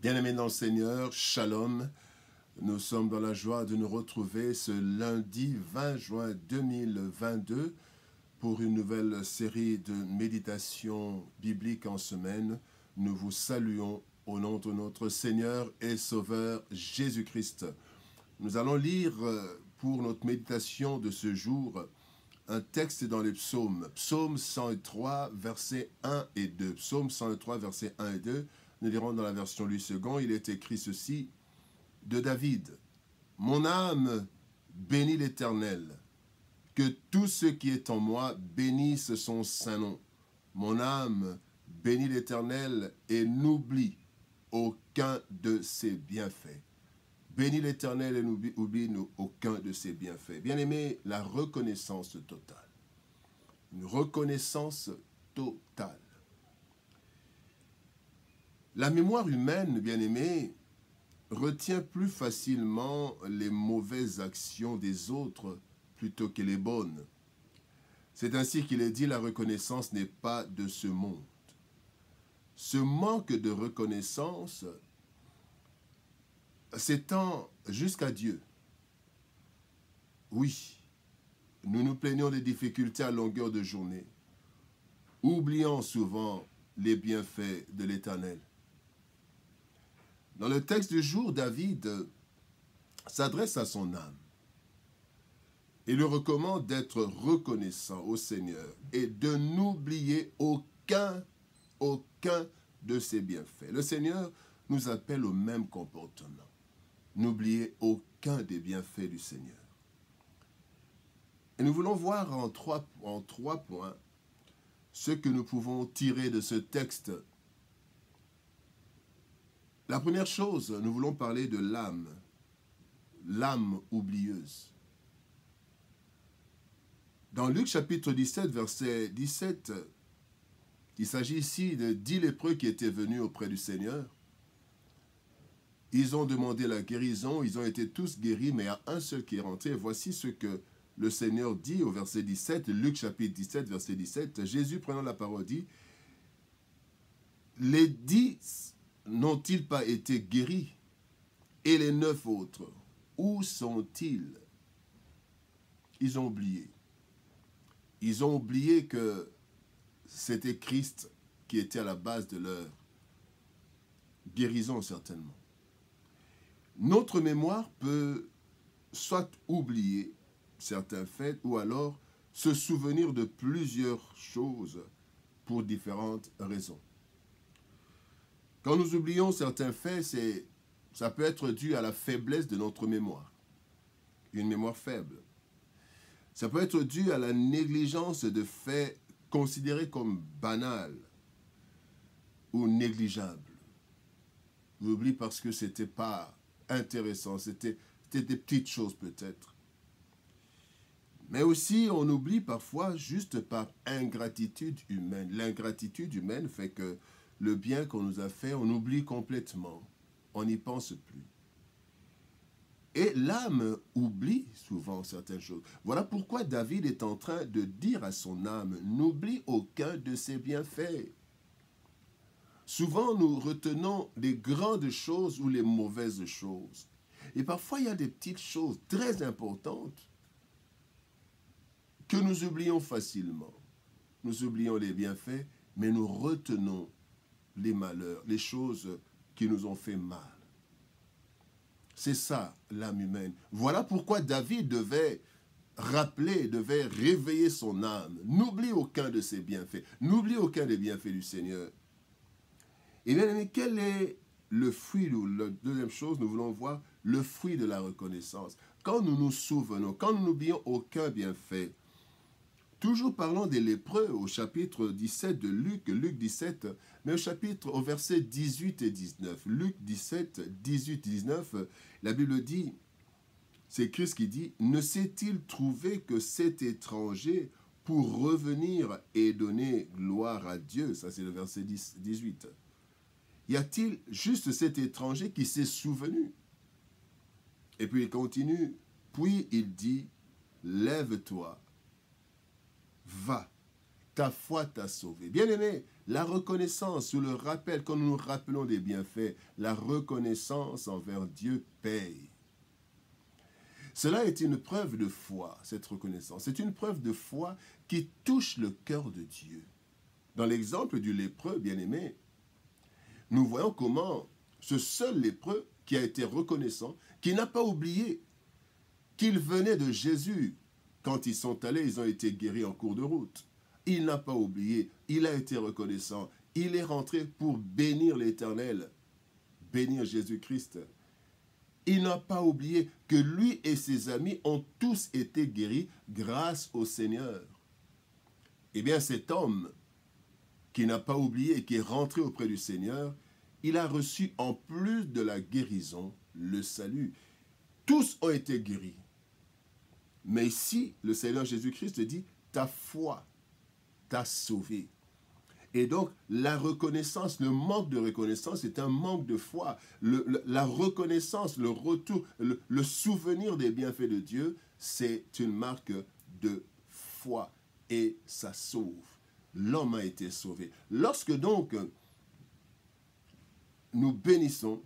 Bien-aimés dans le Seigneur, Shalom. Nous sommes dans la joie de nous retrouver ce lundi 20 juin 2022 pour une nouvelle série de méditations bibliques en semaine. Nous vous saluons au nom de notre Seigneur et Sauveur Jésus-Christ. Nous allons lire pour notre méditation de ce jour un texte dans les psaumes. Psaume 103, versets 1 et 2. Psaume 103, versets 1 et 2. Nous lirons dans la version Louis II. Il est écrit ceci de David. « Mon âme bénit l'Éternel. Que tout ce qui est en moi bénisse son saint nom. Mon âme bénit l'Éternel et n'oublie aucun de ses bienfaits. » Bénis l'Éternel et n'oublie aucun de ses bienfaits. Bien-aimé, la reconnaissance totale. Une reconnaissance totale. La mémoire humaine, bien-aimé, retient plus facilement les mauvaises actions des autres plutôt que les bonnes. C'est ainsi qu'il est dit, la reconnaissance n'est pas de ce monde. Ce manque de reconnaissance s'étend jusqu'à Dieu. Oui, nous nous plaignons des difficultés à longueur de journée, oubliant souvent les bienfaits de l'Éternel. Dans le texte du jour, David s'adresse à son âme et lui recommande d'être reconnaissant au Seigneur et de n'oublier aucun de ses bienfaits. Le Seigneur nous appelle au même comportement. N'oubliez aucun des bienfaits du Seigneur. Et nous voulons voir en trois points ce que nous pouvons tirer de ce texte. La première chose, nous voulons parler de l'âme oublieuse. Dans Luc chapitre 17, verset 17, il s'agit ici de 10 lépreux qui étaient venus auprès du Seigneur. Ils ont demandé la guérison, ils ont été tous guéris, mais il y a un seul qui est rentré. Et voici ce que le Seigneur dit au verset 17, Luc chapitre 17, verset 17. Jésus, prenant la parole, dit, « Les 10 n'ont-ils pas été guéris? Et les 9 autres, où sont-ils? » Ils ont oublié. Ils ont oublié que c'était Christ qui était à la base de leur guérison, certainement. Notre mémoire peut soit oublier certains faits ou alors se souvenir de plusieurs choses pour différentes raisons. Quand nous oublions certains faits, ça peut être dû à la faiblesse de notre mémoire, une mémoire faible. Ça peut être dû à la négligence de faits considérés comme banals ou négligeables. On oublie parce que ce n'était pas intéressant, c'était des petites choses peut-être. Mais aussi, on oublie parfois juste par ingratitude humaine. L'ingratitude humaine fait que le bien qu'on nous a fait, on oublie complètement. On n'y pense plus. Et l'âme oublie souvent certaines choses. Voilà pourquoi David est en train de dire à son âme, n'oublie aucun de ses bienfaits. Souvent, nous retenons les grandes choses ou les mauvaises choses. Et parfois, il y a des petites choses très importantes que nous oublions facilement. Nous oublions les bienfaits, mais nous retenons les malheurs, les choses qui nous ont fait mal. C'est ça, l'âme humaine. Voilà pourquoi David devait réveiller son âme. N'oublie aucun de ses bienfaits. N'oublie aucun des bienfaits du Seigneur. Et bien aimé, quel est le fruit, la deuxième chose, nous voulons voir le fruit de la reconnaissance. Quand nous nous souvenons, quand nous n'oublions aucun bienfait, toujours parlons des lépreux au chapitre 17 de Luc 17, mais au verset 18 et 19. Luc 17, 18 et 19, la Bible dit, c'est Christ qui dit, « Ne s'est-il trouvé que cet étranger pour revenir et donner gloire à Dieu ?» Ça c'est le verset 18. Y a-t-il juste cet étranger qui s'est souvenu? Et puis il continue, puis il dit, « Lève-toi, va, ta foi t'a sauvé. Bien-aimé, la reconnaissance ou le rappel, quand nous nous rappelons des bienfaits, la reconnaissance envers Dieu paye. Cela est une preuve de foi, cette reconnaissance. C'est une preuve de foi qui touche le cœur de Dieu. Dans l'exemple du lépreux, bien-aimé, nous voyons comment ce seul lépreux qui a été reconnaissant, qui n'a pas oublié qu'il venait de Jésus. Quand ils sont allés, ils ont été guéris en cours de route. Il n'a pas oublié, il a été reconnaissant. Il est rentré pour bénir l'Éternel, bénir Jésus-Christ. Il n'a pas oublié que lui et ses amis ont tous été guéris grâce au Seigneur. Eh bien, cet homme qui n'a pas oublié et qui est rentré auprès du Seigneur, il a reçu en plus de la guérison le salut. Tous ont été guéris. Mais ici, le Seigneur Jésus-Christ dit, ta foi t'a sauvé. Et donc, la reconnaissance, le manque de reconnaissance est un manque de foi. La reconnaissance, le retour, le souvenir des bienfaits de Dieu, c'est une marque de foi. Et ça sauve. L'homme a été sauvé. Lorsque donc nous bénissons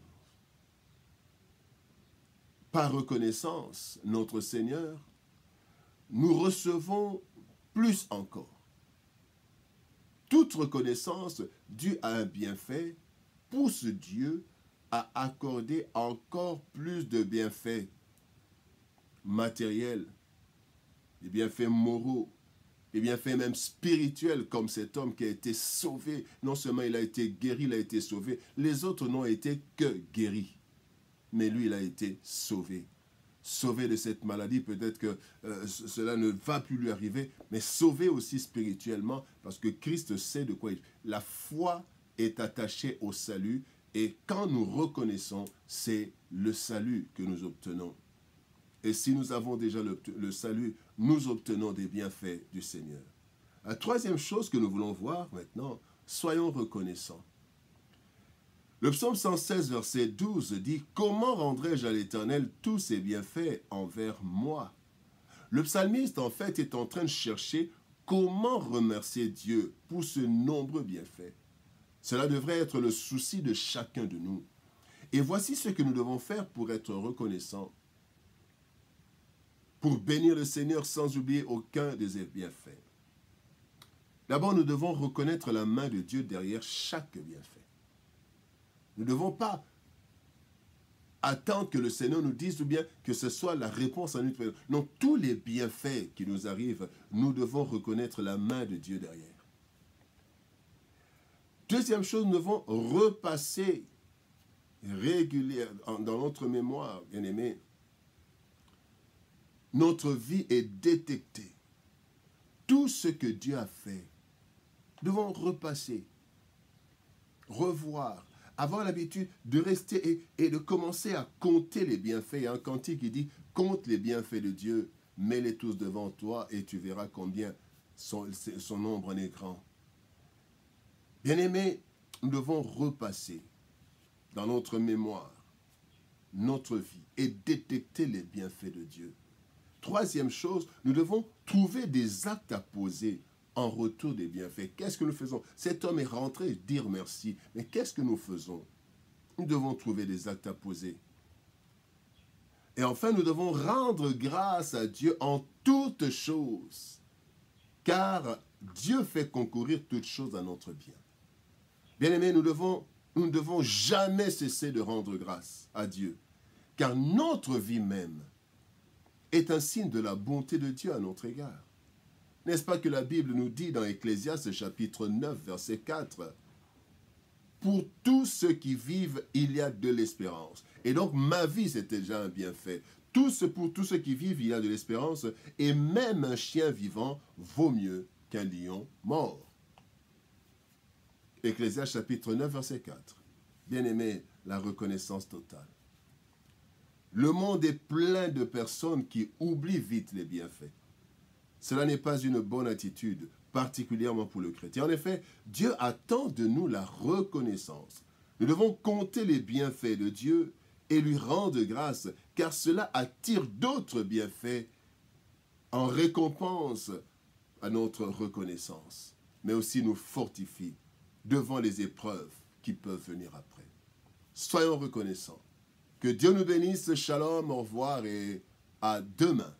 par reconnaissance notre Seigneur, nous recevons plus encore. Toute reconnaissance due à un bienfait pousse Dieu à accorder encore plus de bienfaits matériels, des bienfaits moraux, des bienfaits même spirituels, comme cet homme qui a été sauvé. Non seulement il a été guéri, il a été sauvé. Les autres n'ont été que guéris. Mais lui, il a été sauvé. Sauvé de cette maladie, peut-être que cela ne va plus lui arriver, mais sauvé aussi spirituellement, parce que Christ sait de quoi il... La foi est attachée au salut, et quand nous reconnaissons, c'est le salut que nous obtenons. Et si nous avons déjà le salut, nous obtenons des bienfaits du Seigneur. La troisième chose que nous voulons voir maintenant, soyons reconnaissants. Le psaume 116, verset 12 dit « Comment rendrai-je à l'Éternel tous ses bienfaits envers moi ?» Le psalmiste, en fait, est en train de chercher comment remercier Dieu pour ce nombreux bienfaits. Cela devrait être le souci de chacun de nous. Et voici ce que nous devons faire pour être reconnaissants, pour bénir le Seigneur sans oublier aucun de ses bienfaits. D'abord, nous devons reconnaître la main de Dieu derrière chaque bienfait. Nous ne devons pas attendre que le Seigneur nous dise ou bien que ce soit la réponse à notre prière. Non, tous les bienfaits qui nous arrivent, nous devons reconnaître la main de Dieu derrière. Deuxième chose, nous devons repasser régulièrement dans notre mémoire, bien-aimés. Notre vie est détectée. Tout ce que Dieu a fait, nous devons repasser, revoir, avoir l'habitude de rester et de commencer à compter les bienfaits. Il y a un cantique qui dit « Compte les bienfaits de Dieu, mets-les tous devant toi et tu verras combien son nombre en est grand. » Bien-aimés, nous devons repasser dans notre mémoire, notre vie et détecter les bienfaits de Dieu. Troisième chose, nous devons trouver des actes à poser en retour des bienfaits. Qu'est-ce que nous faisons? Cet homme est rentré, dire merci. Mais qu'est-ce que nous faisons? Nous devons trouver des actes à poser. Et enfin, nous devons rendre grâce à Dieu en toutes choses, car Dieu fait concourir toutes choses à notre bien. Bien-aimés, nous ne devons jamais cesser de rendre grâce à Dieu, car notre vie même est un signe de la bonté de Dieu à notre égard. N'est-ce pas que la Bible nous dit dans Ecclésiaste chapitre 9, verset 4, « Pour tous ceux qui vivent, il y a de l'espérance. » Et donc, ma vie, c'était déjà un bienfait. Pour tous ceux qui vivent, il y a de l'espérance. Et même un chien vivant vaut mieux qu'un lion mort. Ecclésiaste chapitre 9, verset 4. Bien-aimé, la reconnaissance totale. Le monde est plein de personnes qui oublient vite les bienfaits. Cela n'est pas une bonne attitude, particulièrement pour le chrétien. En effet, Dieu attend de nous la reconnaissance. Nous devons compter les bienfaits de Dieu et lui rendre grâce, car cela attire d'autres bienfaits en récompense à notre reconnaissance. mais aussi nous fortifie devant les épreuves qui peuvent venir après. Soyons reconnaissants. Que Dieu nous bénisse. Shalom, au revoir et à demain.